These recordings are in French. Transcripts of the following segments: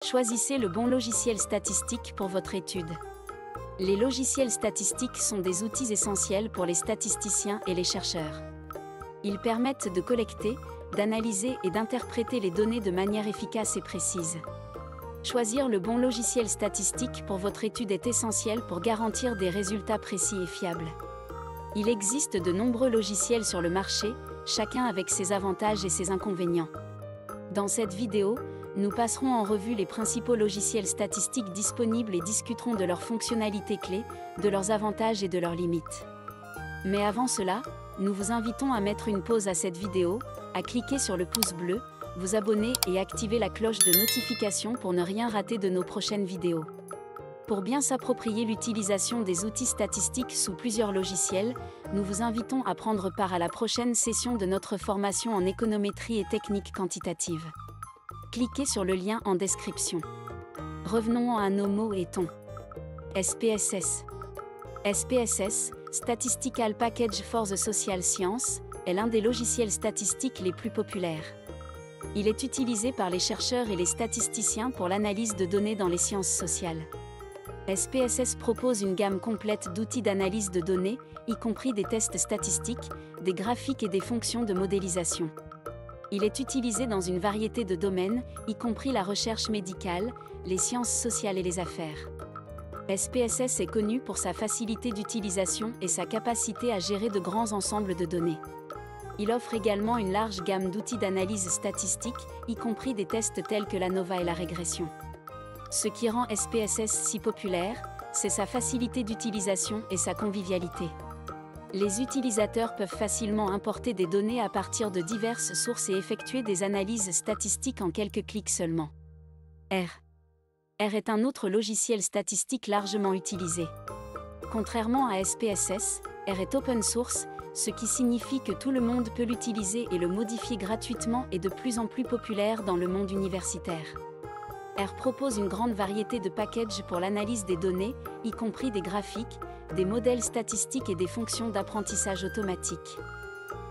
Choisissez le bon logiciel statistique pour votre étude. Les logiciels statistiques sont des outils essentiels pour les statisticiens et les chercheurs. Ils permettent de collecter, d'analyser et d'interpréter les données de manière efficace et précise. Choisir le bon logiciel statistique pour votre étude est essentiel pour garantir des résultats précis et fiables. Il existe de nombreux logiciels sur le marché, chacun avec ses avantages et ses inconvénients. Dans cette vidéo, nous passerons en revue les principaux logiciels statistiques disponibles et discuterons de leurs fonctionnalités clés, de leurs avantages et de leurs limites. Mais avant cela, nous vous invitons à mettre une pause à cette vidéo, à cliquer sur le pouce bleu, vous abonner et activer la cloche de notification pour ne rien rater de nos prochaines vidéos. Pour bien s'approprier l'utilisation des outils statistiques sous plusieurs logiciels, nous vous invitons à prendre part à la prochaine session de notre formation en économétrie et techniques quantitatives. Cliquez sur le lien en description. Revenons à nos mots et tons. SPSS. SPSS, Statistical Package for the Social Sciences, est l'un des logiciels statistiques les plus populaires. Il est utilisé par les chercheurs et les statisticiens pour l'analyse de données dans les sciences sociales. SPSS propose une gamme complète d'outils d'analyse de données, y compris des tests statistiques, des graphiques et des fonctions de modélisation. Il est utilisé dans une variété de domaines, y compris la recherche médicale, les sciences sociales et les affaires. SPSS est connu pour sa facilité d'utilisation et sa capacité à gérer de grands ensembles de données. Il offre également une large gamme d'outils d'analyse statistique, y compris des tests tels que l'ANOVA et la régression. Ce qui rend SPSS si populaire, c'est sa facilité d'utilisation et sa convivialité. Les utilisateurs peuvent facilement importer des données à partir de diverses sources et effectuer des analyses statistiques en quelques clics seulement. R est un autre logiciel statistique largement utilisé. Contrairement à SPSS, R est open source, ce qui signifie que tout le monde peut l'utiliser et le modifier gratuitement et de plus en plus populaire dans le monde universitaire. R propose une grande variété de packages pour l'analyse des données, y compris des graphiques, des modèles statistiques et des fonctions d'apprentissage automatique.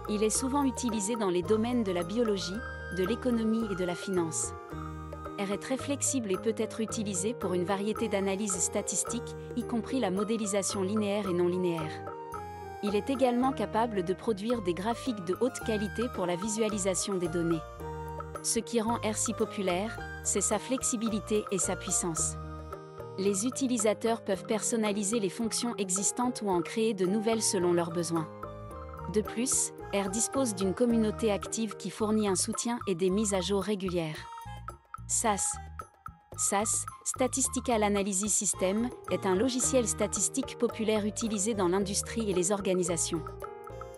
Il est souvent utilisé dans les domaines de la biologie, de l'économie et de la finance. R est très flexible et peut être utilisé pour une variété d'analyses statistiques, y compris la modélisation linéaire et non linéaire. Il est également capable de produire des graphiques de haute qualité pour la visualisation des données. Ce qui rend R si populaire, c'est sa flexibilité et sa puissance. Les utilisateurs peuvent personnaliser les fonctions existantes ou en créer de nouvelles selon leurs besoins. De plus, R dispose d'une communauté active qui fournit un soutien et des mises à jour régulières. SAS. SAS, Statistical Analysis System, est un logiciel statistique populaire utilisé dans l'industrie et les organisations.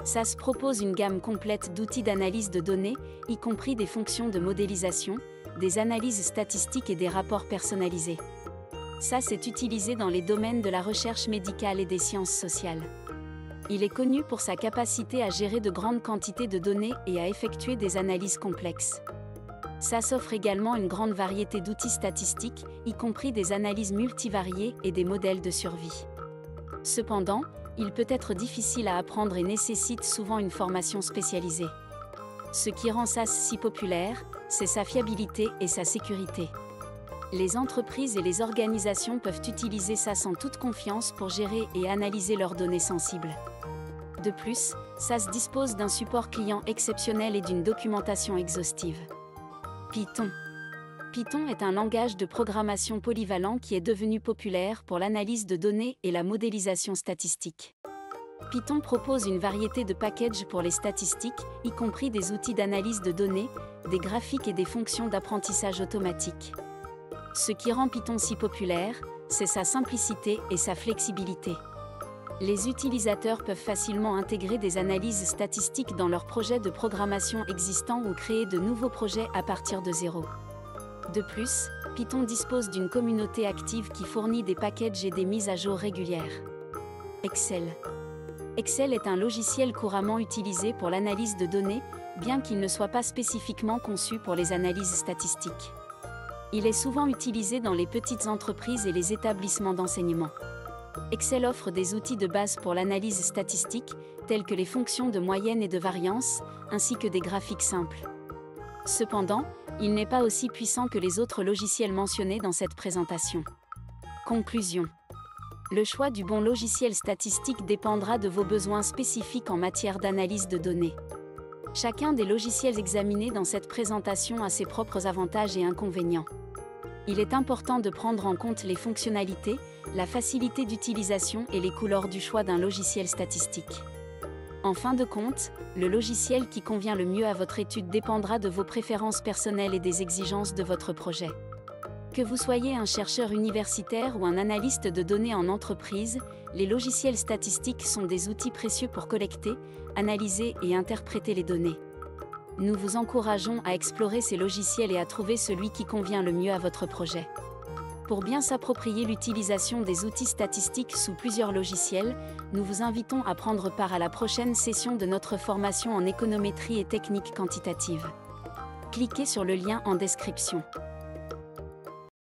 SAS propose une gamme complète d'outils d'analyse de données, y compris des fonctions de modélisation, des analyses statistiques et des rapports personnalisés. SAS est utilisé dans les domaines de la recherche médicale et des sciences sociales. Il est connu pour sa capacité à gérer de grandes quantités de données et à effectuer des analyses complexes. SAS offre également une grande variété d'outils statistiques, y compris des analyses multivariées et des modèles de survie. Cependant, il peut être difficile à apprendre et nécessite souvent une formation spécialisée. Ce qui rend SAS si populaire, c'est sa fiabilité et sa sécurité. Les entreprises et les organisations peuvent utiliser SAS en toute confiance pour gérer et analyser leurs données sensibles. De plus, SAS dispose d'un support client exceptionnel et d'une documentation exhaustive. Python. Python est un langage de programmation polyvalent qui est devenu populaire pour l'analyse de données et la modélisation statistique. Python propose une variété de packages pour les statistiques, y compris des outils d'analyse de données, des graphiques et des fonctions d'apprentissage automatique. Ce qui rend Python si populaire, c'est sa simplicité et sa flexibilité. Les utilisateurs peuvent facilement intégrer des analyses statistiques dans leurs projets de programmation existants ou créer de nouveaux projets à partir de zéro. De plus, Python dispose d'une communauté active qui fournit des packages et des mises à jour régulières. Excel. Excel est un logiciel couramment utilisé pour l'analyse de données, bien qu'il ne soit pas spécifiquement conçu pour les analyses statistiques. Il est souvent utilisé dans les petites entreprises et les établissements d'enseignement. Excel offre des outils de base pour l'analyse statistique, tels que les fonctions de moyenne et de variance, ainsi que des graphiques simples. Cependant, Il n'est pas aussi puissant que les autres logiciels mentionnés dans cette présentation. Conclusion. Le choix du bon logiciel statistique dépendra de vos besoins spécifiques en matière d'analyse de données. Chacun des logiciels examinés dans cette présentation a ses propres avantages et inconvénients. Il est important de prendre en compte les fonctionnalités, la facilité d'utilisation et les coûts lors du choix d'un logiciel statistique. En fin de compte, le logiciel qui convient le mieux à votre étude dépendra de vos préférences personnelles et des exigences de votre projet. Que vous soyez un chercheur universitaire ou un analyste de données en entreprise, les logiciels statistiques sont des outils précieux pour collecter, analyser et interpréter les données. Nous vous encourageons à explorer ces logiciels et à trouver celui qui convient le mieux à votre projet. Pour bien s'approprier l'utilisation des outils statistiques sous plusieurs logiciels, nous vous invitons à prendre part à la prochaine session de notre formation en économétrie et techniques quantitatives. Cliquez sur le lien en description.